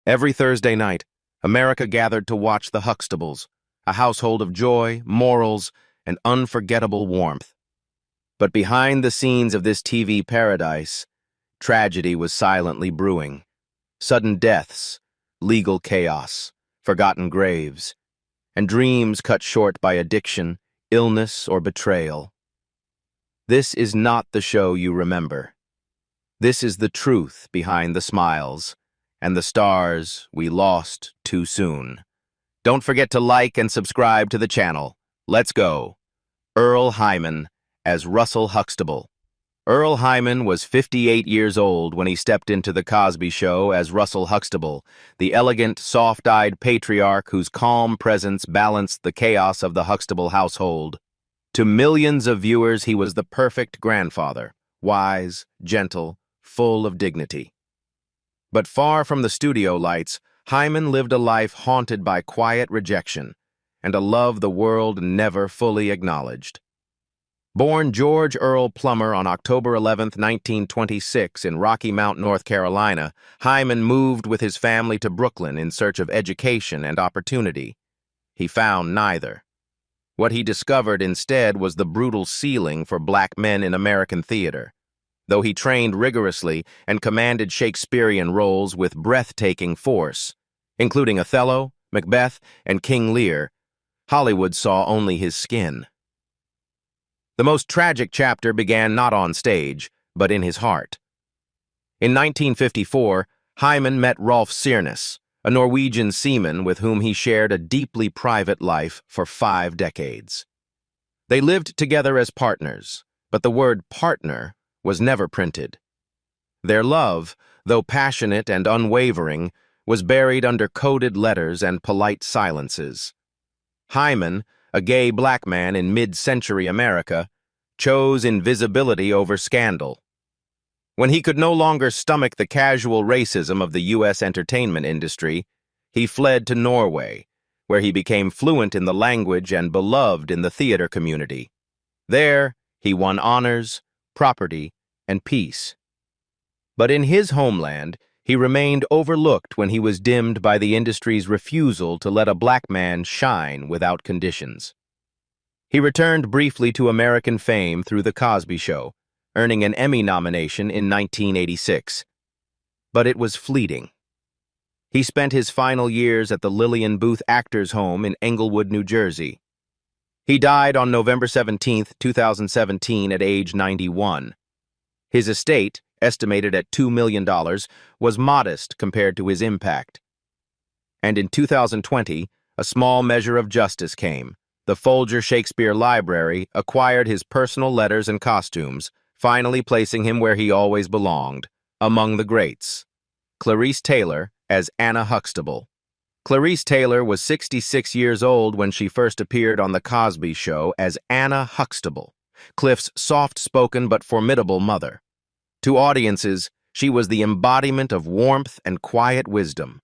Every Thursday night, America gathered to watch the Huxtables, a household of joy, morals, and unforgettable warmth. But behind the scenes of this TV paradise, tragedy was silently brewing. Sudden deaths, legal chaos, forgotten graves, and dreams cut short by addiction, illness, or betrayal. This is not the show you remember. This is the truth behind the smiles and the stars we lost too soon. Don't forget to like and subscribe to the channel. Let's go. Earl Heyman as Russell Huxtable. Earl Heyman was 58 years old when he stepped into The Cosby Show as Russell Huxtable, the elegant, soft-eyed patriarch whose calm presence balanced the chaos of the Huxtable household. To millions of viewers, he was the perfect grandfather, wise, gentle, full of dignity. But far from the studio lights, Heyman lived a life haunted by quiet rejection and a love the world never fully acknowledged. Born George Earl Plummer on October 11, 1926 in Rocky Mount, North Carolina, Heyman moved with his family to Brooklyn in search of education and opportunity. He found neither. What he discovered instead was the brutal ceiling for black men in American theater. Though he trained rigorously and commanded Shakespearean roles with breathtaking force, including Othello, Macbeth, and King Lear, Hollywood saw only his skin. The most tragic chapter began not on stage, but in his heart. In 1954, Heyman met Rolf Sirnes, a Norwegian seaman with whom he shared a deeply private life for 5 decades. They lived together as partners, but the word partner was never printed. Their love, though passionate and unwavering, was buried under coded letters and polite silences. Heyman, a gay black man in mid-century America, chose invisibility over scandal. When he could no longer stomach the casual racism of the U.S. entertainment industry, he fled to Norway, where he became fluent in the language and beloved in the theater community. There, he won honors, property, and peace. But in his homeland, he remained overlooked when he was dimmed by the industry's refusal to let a black man shine without conditions. He returned briefly to American fame through The Cosby Show, earning an Emmy nomination in 1986. But it was fleeting. He spent his final years at the Lillian Booth Actors Home in Englewood, New Jersey. He died on November 17, 2017, at age 91. His estate, estimated at $2 million, was modest compared to his impact. And in 2020, a small measure of justice came. The Folger Shakespeare Library acquired his personal letters and costumes, finally placing him where he always belonged, among the greats. Clarice Taylor as Anna Huxtable. Clarice Taylor was 66 years old when she first appeared on The Cosby Show as Anna Huxtable, Cliff's soft-spoken but formidable mother. To audiences, she was the embodiment of warmth and quiet wisdom.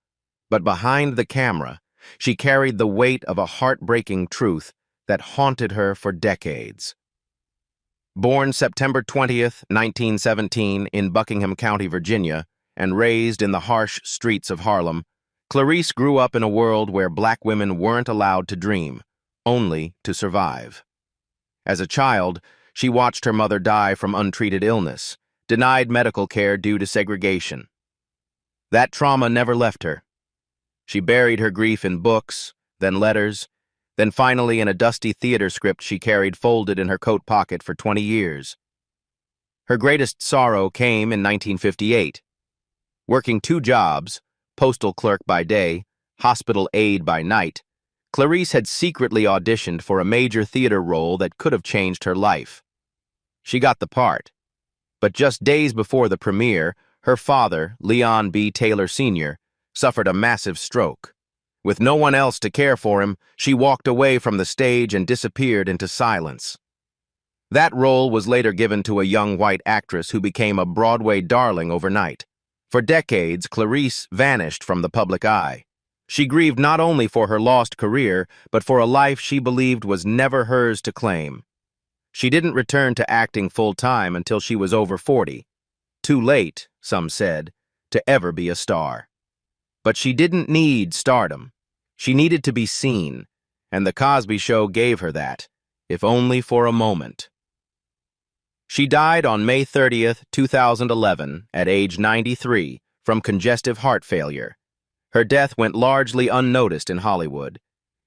But behind the camera, she carried the weight of a heartbreaking truth that haunted her for decades. Born September 20, 1917, in Buckingham County, Virginia, and raised in the harsh streets of Harlem, Clarice grew up in a world where black women weren't allowed to dream, only to survive. As a child, she watched her mother die from untreated illness, denied medical care due to segregation. That trauma never left her. She buried her grief in books, then letters, then finally in a dusty theater script she carried folded in her coat pocket for 20 years. Her greatest sorrow came in 1958. Working 2 jobs, postal clerk by day, hospital aide by night, Clarice had secretly auditioned for a major theater role that could have changed her life. She got the part. But just days before the premiere, her father, Leon B. Taylor Sr., suffered a massive stroke. With no one else to care for him, she walked away from the stage and disappeared into silence. That role was later given to a young white actress who became a Broadway darling overnight. For decades, Clarice vanished from the public eye. She grieved not only for her lost career, but for a life she believed was never hers to claim. She didn't return to acting full-time until she was over 40. Too late, some said, to ever be a star. But she didn't need stardom. She needed to be seen, and The Cosby Show gave her that, if only for a moment. She died on May 30th, 2011, at age 93, from congestive heart failure. Her death went largely unnoticed in Hollywood.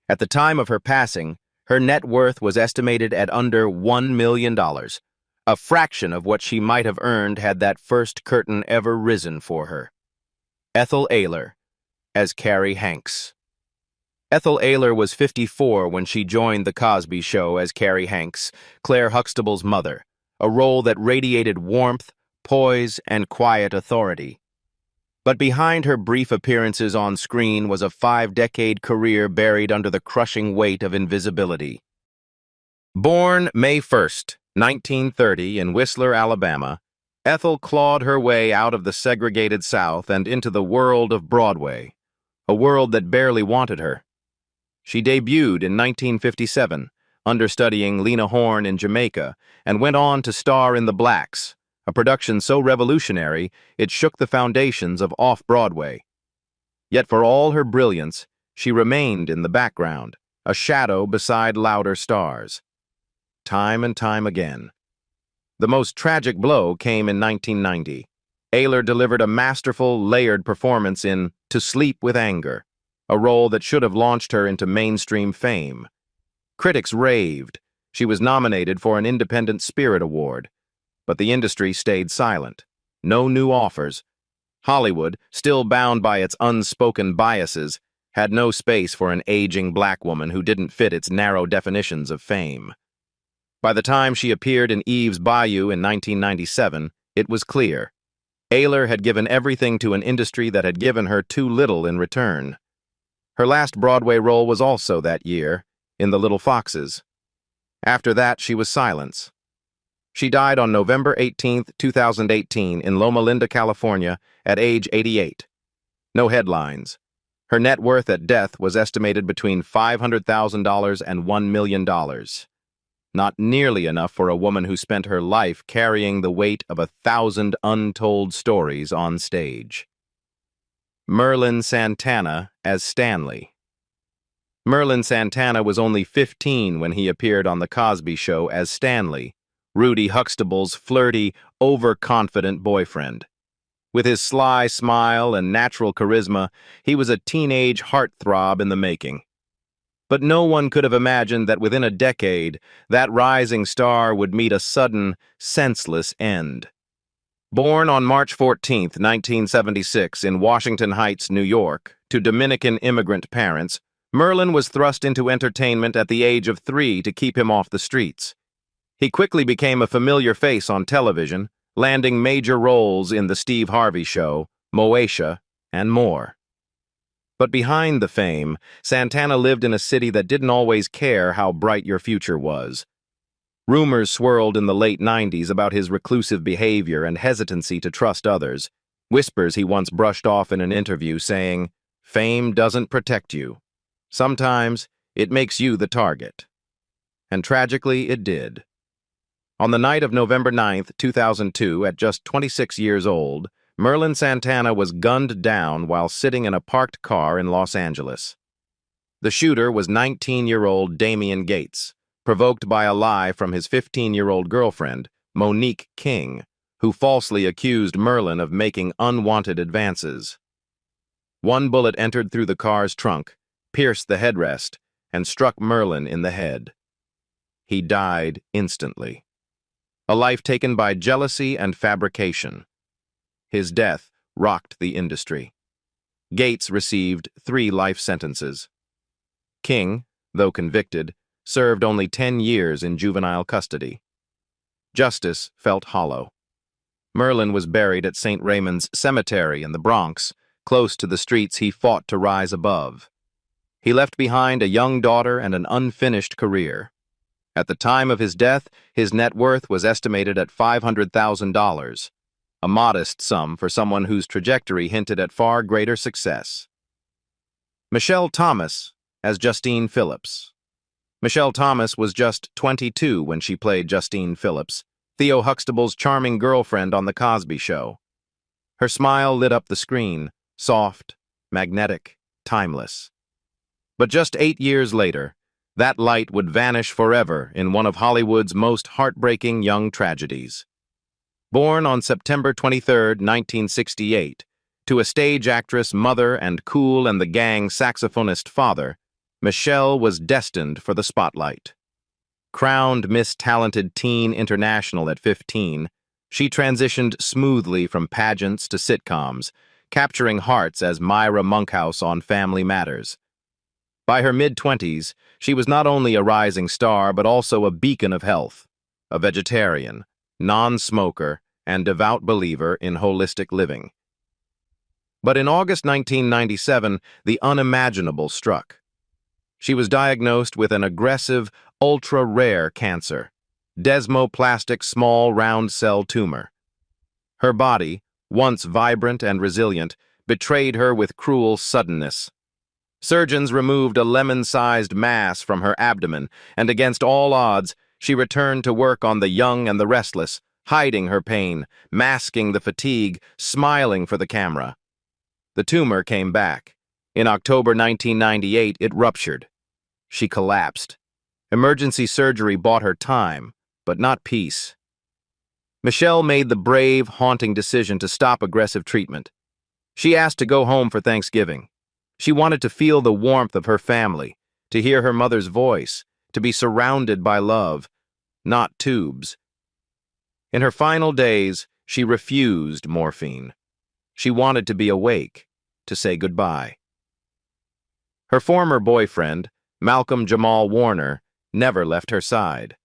At the time of her passing, her net worth was estimated at under $1 million, a fraction of what she might have earned had that first curtain ever risen for her. Ethel Aaylor, as Carrie Hanks. Ethel Aaylor was 54 when she joined The Cosby Show as Carrie Hanks, Claire Huxtable's mother, a role that radiated warmth, poise, and quiet authority. But behind her brief appearances on screen was a 5-decade career buried under the crushing weight of invisibility. Born May 1st, 1930, in Whistler, Alabama, Ethel clawed her way out of the segregated South and into the world of Broadway, a world that barely wanted her. She debuted in 1957, understudying Lena Horne in Jamaica, and went on to star in The Blacks, a production so revolutionary it shook the foundations of off-Broadway. Yet for all her brilliance, she remained in the background, a shadow beside louder stars. Time and time again. The most tragic blow came in 1990. Aaylor delivered a masterful, layered performance in To Sleep with Anger, a role that should have launched her into mainstream fame. Critics raved. She was nominated for an Independent Spirit Award, but the industry stayed silent. No new offers. Hollywood, still bound by its unspoken biases, had no space for an aging black woman who didn't fit its narrow definitions of fame. By the time she appeared in Eve's Bayou in 1997, it was clear. Aaylor had given everything to an industry that had given her too little in return. Her last Broadway role was also that year, in The Little Foxes. After that, she was silence. She died on November 18, 2018, in Loma Linda, California, at age 88. No headlines. Her net worth at death was estimated between $500,000 and $1 million. Not nearly enough for a woman who spent her life carrying the weight of 1,000 untold stories on stage. Merlin Santana as Stanley. Merlin Santana was only 15 when he appeared on The Cosby Show as Stanley, Rudy Huxtable's flirty, overconfident boyfriend. With his sly smile and natural charisma, he was a teenage heartthrob in the making. But no one could have imagined that within a decade, that rising star would meet a sudden, senseless end. Born on March 14, 1976, in Washington Heights, New York, to Dominican immigrant parents, Merlin was thrust into entertainment at the age of 3 to keep him off the streets. He quickly became a familiar face on television, landing major roles in The Steve Harvey Show, Moesha, and more. But behind the fame, Santana lived in a city that didn't always care how bright your future was. Rumors swirled in the late 90s about his reclusive behavior and hesitancy to trust others, whispers he once brushed off in an interview saying, "Fame doesn't protect you. Sometimes it makes you the target." And tragically, it did. On the night of November 9, 2002, at just 26 years old, Merlin Santana was gunned down while sitting in a parked car in Los Angeles. The shooter was 19-year-old Damian Gates, provoked by a lie from his 15-year-old girlfriend, Monique King, who falsely accused Merlin of making unwanted advances. One bullet entered through the car's trunk, pierced the headrest, and struck Merlin in the head. He died instantly. A life taken by jealousy and fabrication. His death rocked the industry. Gates received 3 life sentences. King, though convicted, served only 10 years in juvenile custody. Justice felt hollow. Merlin was buried at St. Raymond's Cemetery in the Bronx, close to the streets he fought to rise above. He left behind a young daughter and an unfinished career. At the time of his death, his net worth was estimated at $500,000, a modest sum for someone whose trajectory hinted at far greater success. Michelle Thomas as Justine Phillips. Michelle Thomas was just 22 when she played Justine Phillips, Theo Huxtable's charming girlfriend on The Cosby Show. Her smile lit up the screen, soft, magnetic, timeless. But just 8 years later, that light would vanish forever in one of Hollywood's most heartbreaking young tragedies. Born on September 23, 1968, to a stage actress mother and Kool and the Gang saxophonist father, Michelle was destined for the spotlight. Crowned Miss Talented Teen International at 15, she transitioned smoothly from pageants to sitcoms, capturing hearts as Myra Monkhouse on Family Matters. By her mid-20s, she was not only a rising star but also a beacon of health, a vegetarian, non-smoker, and devout believer in holistic living. But in August 1997, the unimaginable struck. She was diagnosed with an aggressive, ultra-rare cancer, desmoplastic small round cell tumor. Her body, once vibrant and resilient, betrayed her with cruel suddenness. Surgeons removed a lemon-sized mass from her abdomen, and against all odds, she returned to work on The Young and the Restless, hiding her pain, masking the fatigue, smiling for the camera. The tumor came back. In October 1998, it ruptured. She collapsed. Emergency surgery bought her time, but not peace. Michelle made the brave, haunting decision to stop aggressive treatment. She asked to go home for Thanksgiving. She wanted to feel the warmth of her family, to hear her mother's voice, to be surrounded by love, not tubes. In her final days, she refused morphine. She wanted to be awake, to say goodbye. Her former boyfriend, Malcolm Jamal Warner, never left her side.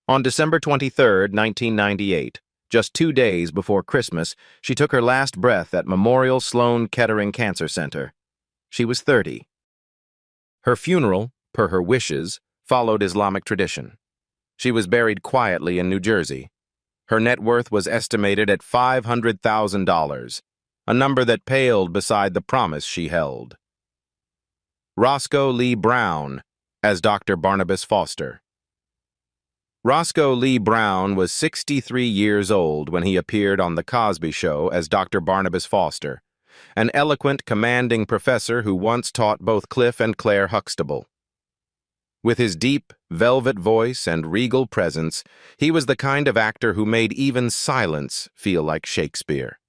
On December 23, 1998, just 2 days before Christmas, she took her last breath at Memorial Sloan Kettering Cancer Center. She was 30. Her funeral, per her wishes, followed Islamic tradition. She was buried quietly in New Jersey. Her net worth was estimated at $500,000, a number that paled beside the promise she held. Rosco Lee Brown as Dr. Barnabas Foster. Rosco Lee Brown was 63 years old when he appeared on The Cosby Show as Dr. Barnabas Foster, an eloquent, commanding professor who once taught both Cliff and Claire Huxtable. With his deep, velvet voice and regal presence, he was the kind of actor who made even silence feel like Shakespeare.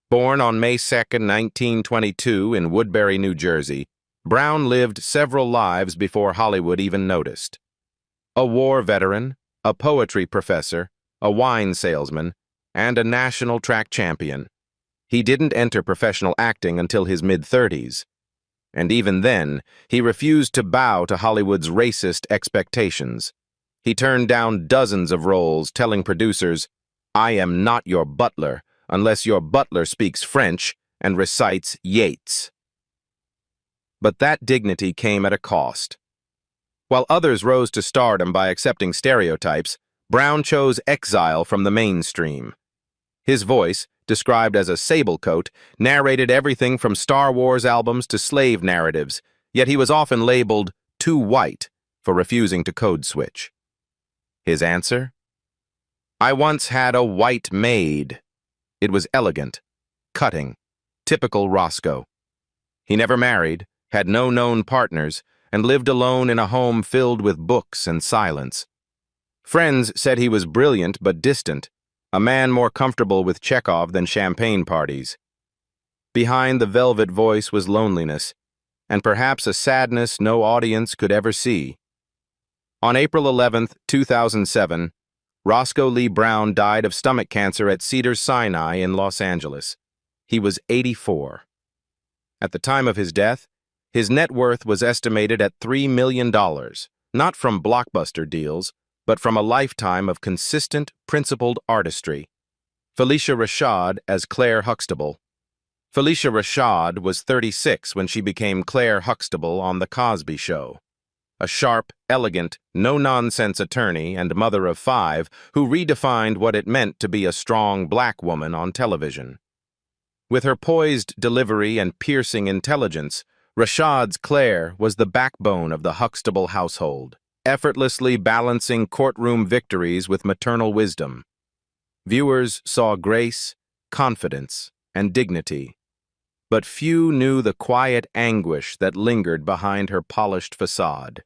Born on May 2, 1922 in Woodbury, New Jersey, Brown lived several lives before Hollywood even noticed. A war veteran, a poetry professor, a wine salesman, and a national track champion. He didn't enter professional acting until his mid-30s. And even then, he refused to bow to Hollywood's racist expectations. He turned down dozens of roles, telling producers, "I am not your butler unless your butler speaks French and recites Yeats." But that dignity came at a cost. While others rose to stardom by accepting stereotypes, Brown chose exile from the mainstream. His voice, described as a sable coat, narrated everything from Star Wars albums to slave narratives, yet he was often labeled too white for refusing to code switch. His answer? "I once had a white maid." It was elegant, cutting, typical Rosco. He never married, had no known partners, and lived alone in a home filled with books and silence. Friends said he was brilliant but distant, a man more comfortable with Chekhov than champagne parties. Behind the velvet voice was loneliness, and perhaps a sadness no audience could ever see. On April 11, 2007, Rosco Lee Brown died of stomach cancer at Cedars-Sinai in Los Angeles. He was 84. At the time of his death, his net worth was estimated at $3 million, not from blockbuster deals, but from a lifetime of consistent, principled artistry. Felicia Rashad as Claire Huxtable. Felicia Rashad was 36 when she became Claire Huxtable on The Cosby Show. A sharp, elegant, no-nonsense attorney and mother of 5 who redefined what it meant to be a strong black woman on television. With her poised delivery and piercing intelligence, Rashad's Claire was the backbone of the Huxtable household, effortlessly balancing courtroom victories with maternal wisdom. Viewers saw grace, confidence, and dignity. but few knew the quiet anguish that lingered behind her polished facade.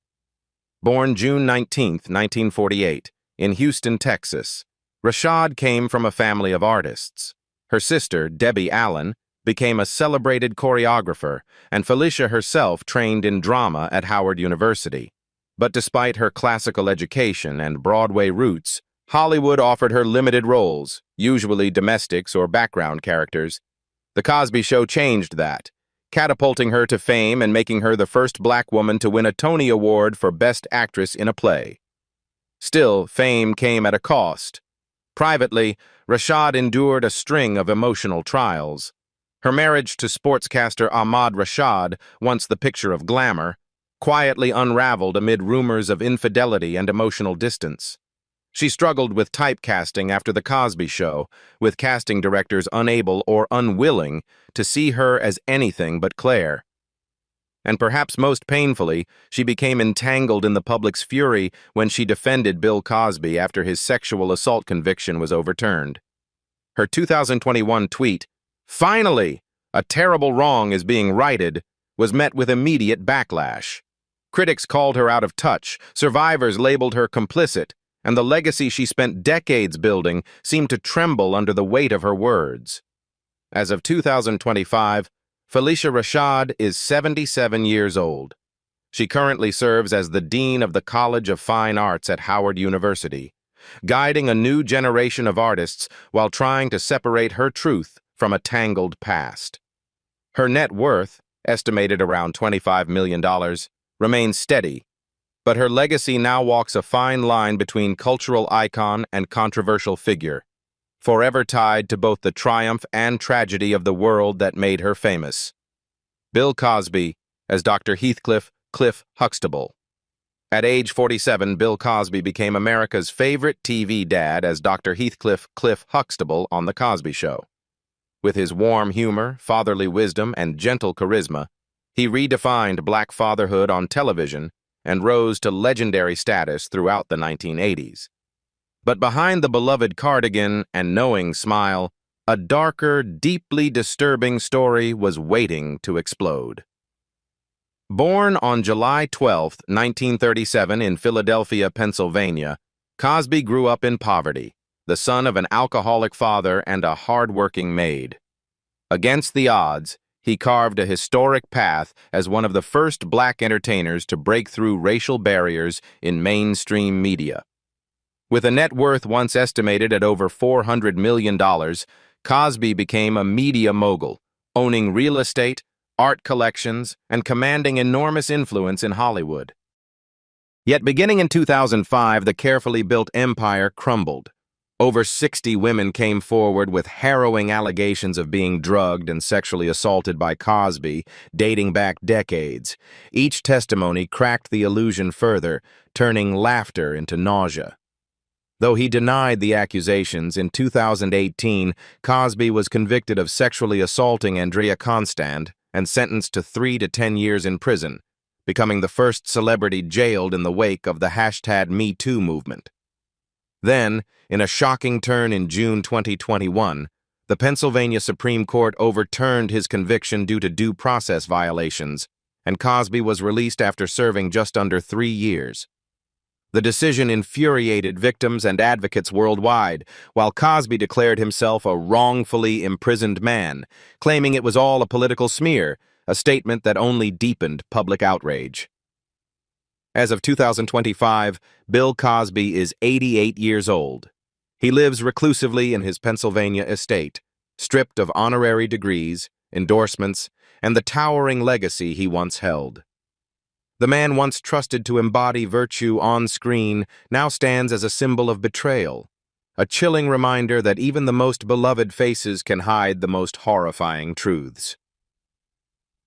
Born June 19, 1948, in Houston, Texas, Rashad came from a family of artists. Her sister, Debbie Allen, became a celebrated choreographer, and Felicia herself trained in drama at Howard University. But despite her classical education and Broadway roots, Hollywood offered her limited roles, usually domestics or background characters. The Cosby Show changed that, catapulting her to fame and making her the first black woman to win a Tony Award for Best Actress in a Play. Still, fame came at a cost. Privately, Rashad endured a string of emotional trials. Her marriage to sportscaster Ahmad Rashad, once the picture of glamour, quietly unraveled amid rumors of infidelity and emotional distance. She struggled with typecasting after The Cosby Show, with casting directors unable or unwilling to see her as anything but Claire. And perhaps most painfully, she became entangled in the public's fury when she defended Bill Cosby after his sexual assault conviction was overturned. Her 2021 tweet, "Finally, a terrible wrong is being righted," was met with immediate backlash. Critics called her out of touch, survivors labeled her complicit, and the legacy she spent decades building seemed to tremble under the weight of her words. As of 2025, Felicia Rashad is 77 years old. She currently serves as the Dean of the College of Fine Arts at Howard University, guiding a new generation of artists while trying to separate her truth from a tangled past. Her net worth, estimated around $25 million, remains steady, but her legacy now walks a fine line between cultural icon and controversial figure, forever tied to both the triumph and tragedy of the world that made her famous. Bill Cosby as Dr. Heathcliff Cliff Huxtable. At age 47, Bill Cosby became America's favorite TV dad as Dr. Heathcliff Cliff Huxtable on The Cosby Show. With his warm humor, fatherly wisdom, and gentle charisma, he redefined black fatherhood on television and rose to legendary status throughout the 1980s. But behind the beloved cardigan and knowing smile, a darker, deeply disturbing story was waiting to explode. Born on July 12, 1937 in Philadelphia, Pennsylvania, Cosby grew up in poverty, the son of an alcoholic father and a hard-working maid. Against the odds, he carved a historic path as one of the first black entertainers to break through racial barriers in mainstream media. With a net worth once estimated at over $400 million, Cosby became a media mogul, owning real estate, art collections, and commanding enormous influence in Hollywood. Yet beginning in 2005, the carefully built empire crumbled. Over 60 women came forward with harrowing allegations of being drugged and sexually assaulted by Cosby, dating back decades. Each testimony cracked the illusion further, turning laughter into nausea. Though he denied the accusations, in 2018, Cosby was convicted of sexually assaulting Andrea Constand and sentenced to 3 to 10 years in prison, becoming the first celebrity jailed in the wake of the #MeToo movement. Then, in a shocking turn in June 2021, the Pennsylvania Supreme Court overturned his conviction due to due process violations, and Cosby was released after serving just under 3 years. The decision infuriated victims and advocates worldwide, while Cosby declared himself a wrongfully imprisoned man, claiming it was all a political smear, a statement that only deepened public outrage. As of 2025, Bill Cosby is 88 years old. He lives reclusively in his Pennsylvania estate, stripped of honorary degrees, endorsements, and the towering legacy he once held. The man once trusted to embody virtue on screen now stands as a symbol of betrayal, a chilling reminder that even the most beloved faces can hide the most horrifying truths.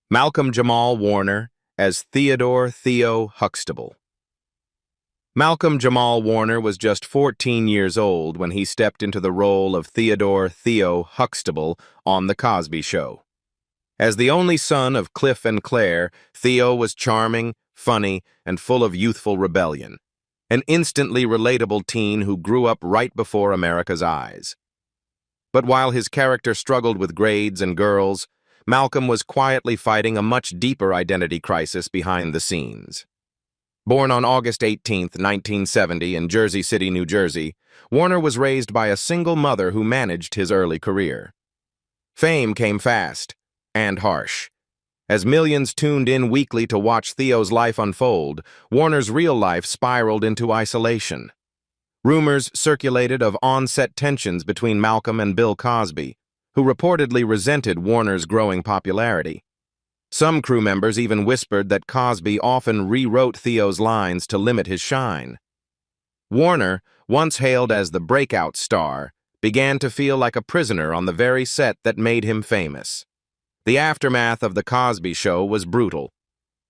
Malcolm Jamal Warner as Theodore Theo Huxtable. Malcolm Jamal Warner was just 14 years old when he stepped into the role of Theodore Theo Huxtable on The Cosby Show. As the only son of Cliff and Claire, Theo was charming, funny, and full of youthful rebellion, an instantly relatable teen who grew up right before America's eyes. But while his character struggled with grades and girls, Malcolm was quietly fighting a much deeper identity crisis behind the scenes. Born on August 18, 1970, in Jersey City, New Jersey, Warner was raised by a single mother who managed his early career. Fame came fast and harsh. As millions tuned in weekly to watch Theo's life unfold, Warner's real life spiraled into isolation. Rumors circulated of on-set tensions between Malcolm and Bill Cosby, who reportedly resented Warner's growing popularity. Some crew members even whispered that Cosby often rewrote Theo's lines to limit his shine. Warner, once hailed as the breakout star, began to feel like a prisoner on the very set that made him famous. The aftermath of The Cosby Show was brutal.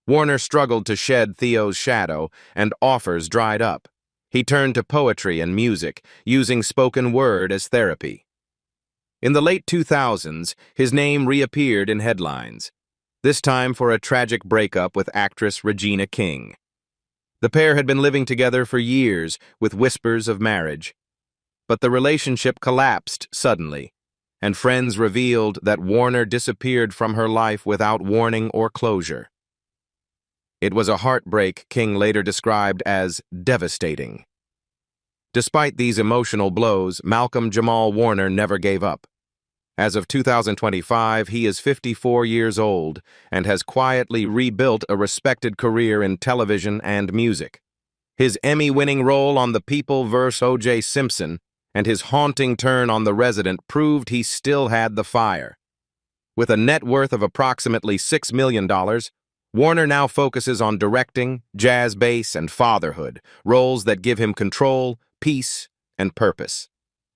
Warner struggled to shed Theo's shadow, and offers dried up. He turned to poetry and music, using spoken word as therapy. In the late 2000s, his name reappeared in headlines, this time for a tragic breakup with actress Regina King. The pair had been living together for years, with whispers of marriage. But the relationship collapsed suddenly, and friends revealed that Warner disappeared from her life without warning or closure. It was a heartbreak King later described as devastating. Despite these emotional blows, Malcolm Jamal Warner never gave up. As of 2025, he is 54 years old and has quietly rebuilt a respected career in television and music. His Emmy-winning role on The People vs. O.J. Simpson and his haunting turn on The Resident proved he still had the fire. With a net worth of approximately $6 million, Warner now focuses on directing, jazz bass, and fatherhood, roles that give him control, peace, and purpose.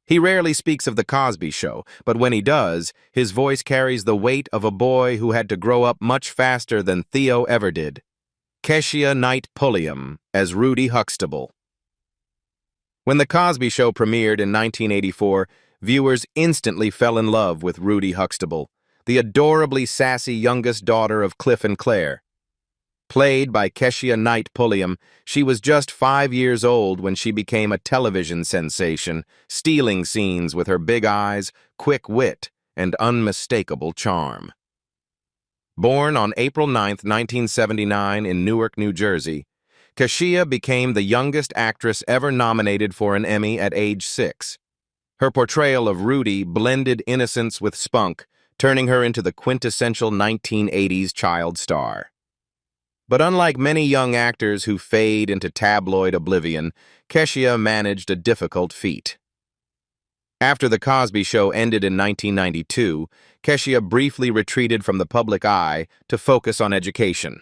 He rarely speaks of The Cosby Show, but when he does, his voice carries the weight of a boy who had to grow up much faster than Theo ever did. Keshia Knight Pullium as Rudy Huxtable. When The Cosby Show premiered in 1984, viewers instantly fell in love with Rudy Huxtable, the adorably sassy youngest daughter of Cliff and Claire. Played by Keshia Knight Pulliam, she was just 5 years old when she became a television sensation, stealing scenes with her big eyes, quick wit, and unmistakable charm. Born on April 9, 1979 in Newark, New Jersey, Keshia became the youngest actress ever nominated for an Emmy at age 6. Her portrayal of Rudy blended innocence with spunk, turning her into the quintessential 1980s child star. But unlike many young actors who fade into tabloid oblivion, Keshia managed a difficult feat. After The Cosby Show ended in 1992, Keshia briefly retreated from the public eye to focus on education.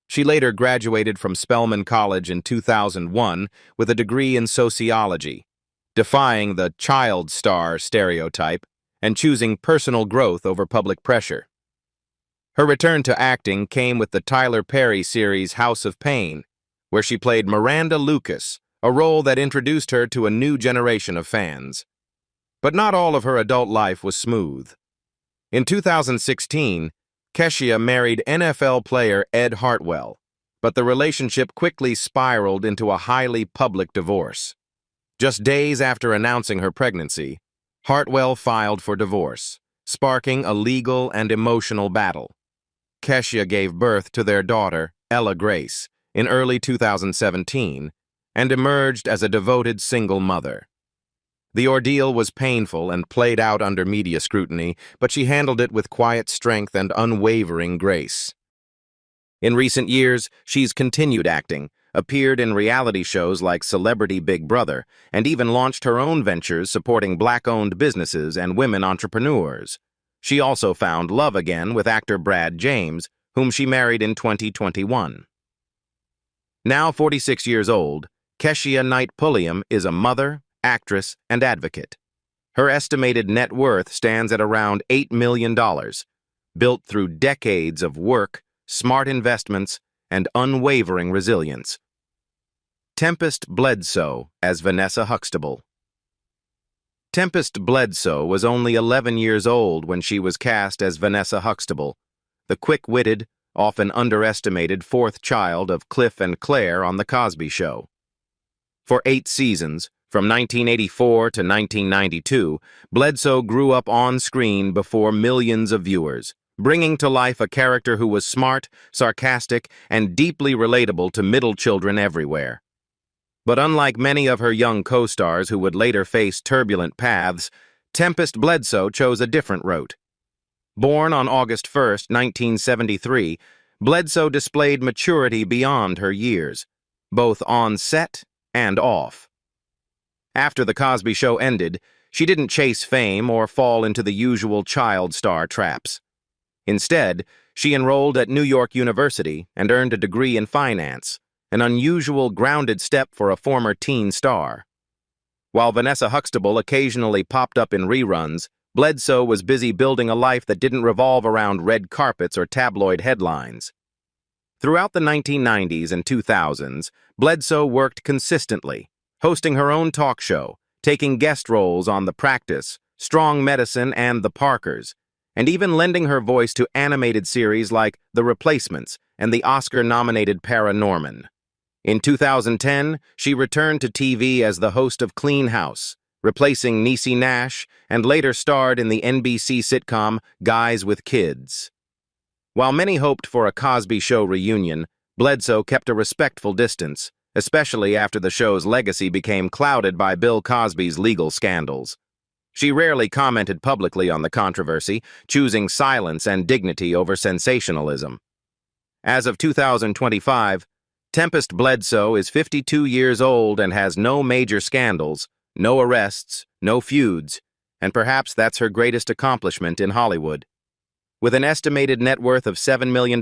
She later graduated from Spelman College in 2001 with a degree in sociology, defying the child star stereotype and choosing personal growth over public pressure. Her return to acting came with the Tyler Perry series House of Pain, where she played Miranda Lucas, a role that introduced her to a new generation of fans. But not all of her adult life was smooth. In 2016, Keshia married NFL player Ed Hartwell, but the relationship quickly spiraled into a highly public divorce. Just days after announcing her pregnancy, Hartwell filed for divorce, sparking a legal and emotional battle. Keshia gave birth to their daughter, Ella Grace, in early 2017, and emerged as a devoted single mother. The ordeal was painful and played out under media scrutiny, but she handled it with quiet strength and unwavering grace. In recent years, she's continued acting, appeared in reality shows like Celebrity Big Brother, and even launched her own ventures supporting Black-owned businesses and women entrepreneurs. She also found love again with actor Brad James, whom she married in 2021. Now 46 years old, Keshia Knight Pulliam is a mother, actress, and advocate. Her estimated net worth stands at around $8 million, built through decades of work, smart investments, and unwavering resilience. Tempestt Bledsoe as Vanessa Huxtable. Tempestt Bledsoe was only 11 years old when she was cast as Vanessa Huxtable, the quick-witted, often underestimated fourth child of Cliff and Claire on The Cosby Show. For 8 seasons, from 1984 to 1992, Bledsoe grew up on screen before millions of viewers, bringing to life a character who was smart, sarcastic, and deeply relatable to middle children everywhere. But unlike many of her young co-stars who would later face turbulent paths, Tempestt Bledsoe chose a different route. Born on August 1, 1973, Bledsoe displayed maturity beyond her years, both on set and off. After The Cosby Show ended, she didn't chase fame or fall into the usual child star traps. Instead, she enrolled at New York University and earned a degree in finance, an unusual, grounded step for a former teen star. While Vanessa Huxtable occasionally popped up in reruns, Bledsoe was busy building a life that didn't revolve around red carpets or tabloid headlines. Throughout the 1990s and 2000s, Bledsoe worked consistently, hosting her own talk show, taking guest roles on The Practice, Strong Medicine, and The Parkers, and even lending her voice to animated series like The Replacements and the Oscar-nominated Paranorman. In 2010, she returned to TV as the host of Clean House, replacing Niecy Nash, and later starred in the NBC sitcom Guys with Kids. While many hoped for a Cosby Show reunion, Bledsoe kept a respectful distance, especially after the show's legacy became clouded by Bill Cosby's legal scandals. She rarely commented publicly on the controversy, choosing silence and dignity over sensationalism. As of 2025, Tempestt Bledsoe is 52 years old and has no major scandals, no arrests, no feuds, and perhaps that's her greatest accomplishment in Hollywood. With an estimated net worth of $7 million,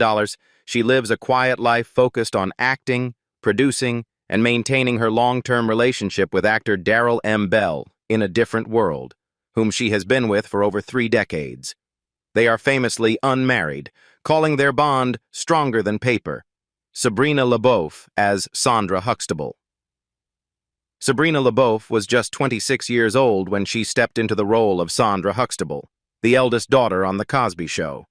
she lives a quiet life focused on acting, producing, and maintaining her long-term relationship with actor Darrell M. Bell in A Different World, whom she has been with for over 3 decades. They are famously unmarried, calling their bond stronger than paper. Sabrina Labau as Sandra Huxtable. Sabrina Labau was just 26 years old when she stepped into the role of Sandra Huxtable, the eldest daughter on The Cosby Show.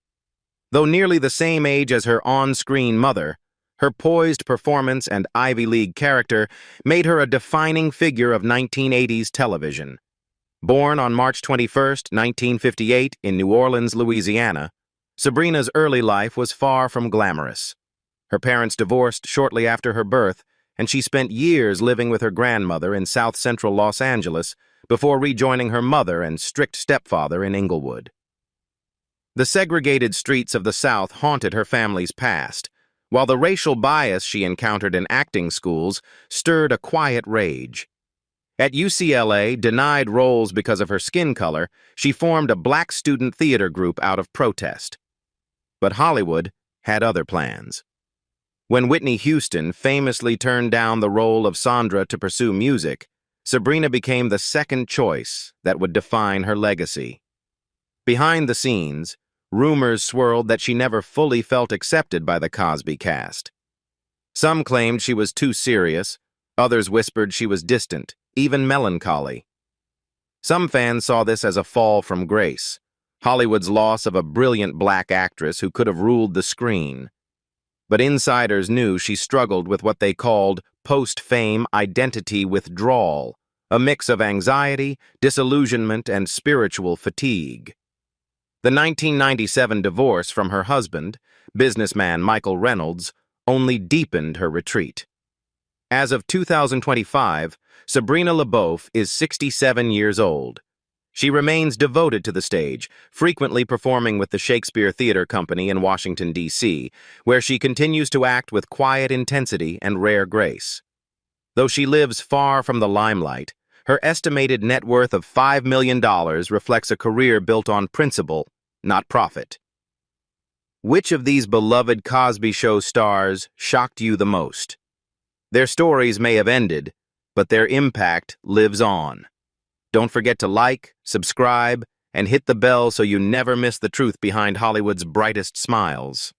Though nearly the same age as her on-screen mother, her poised performance and Ivy League character made her a defining figure of 1980s television. Born on March 21, 1958, in New Orleans, Louisiana, Sabrina's early life was far from glamorous. Her parents divorced shortly after her birth, and she spent years living with her grandmother in south-central Los Angeles before rejoining her mother and strict stepfather in Inglewood. The segregated streets of the South haunted her family's past, while the racial bias she encountered in acting schools stirred a quiet rage. At UCLA, denied roles because of her skin color, she formed a black student theater group out of protest. But Hollywood had other plans. When Whitney Houston famously turned down the role of Sandra to pursue music, Sabrina became the second choice that would define her legacy. Behind the scenes, rumors swirled that she never fully felt accepted by the Cosby cast. Some claimed she was too serious, others whispered she was distant, even melancholy. Some fans saw this as a fall from grace, Hollywood's loss of a brilliant black actress who could have ruled the screen. But insiders knew she struggled with what they called post-fame identity withdrawal, a mix of anxiety, disillusionment, and spiritual fatigue. The 1997 divorce from her husband, businessman Michael Reynolds, only deepened her retreat. As of 2025, Sabrina Labau is 67 years old. She remains devoted to the stage, frequently performing with the Shakespeare Theater Company in Washington, D.C., where she continues to act with quiet intensity and rare grace. Though she lives far from the limelight, her estimated net worth of $5 million reflects a career built on principle, not profit. Which of these beloved Cosby Show stars shocked you the most? Their stories may have ended, but their impact lives on. Don't forget to like, subscribe, and hit the bell so you never miss the truth behind Hollywood's brightest smiles.